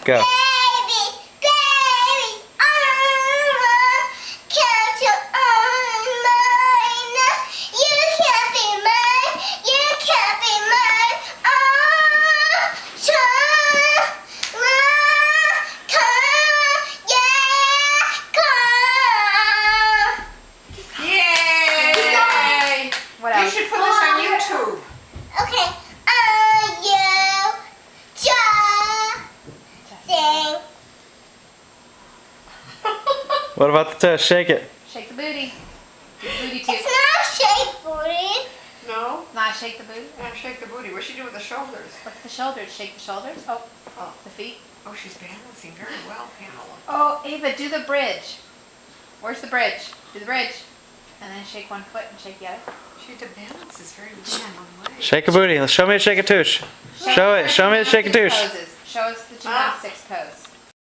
Go. What else? You should put this on YouTube. Okay. You just sing. What about the tush? Shake it. Shake the booty. Do the booty It's too. not shake booty. No? Not shake the booty. Yeah, shake the booty. What's she doing with the shoulders? What's the shoulders? Shake the shoulders. Oh, Oh. the feet. Oh, she's balancing very well, Pamela. Oh, Ava, do the bridge. Where's the bridge? Do the bridge. And then shake one foot and shake the other. She balances very well on one leg. Shake a booty. Show me a shake a tush. Show it. Show me the shake a tush. Poses. Show us the gymnastics pose.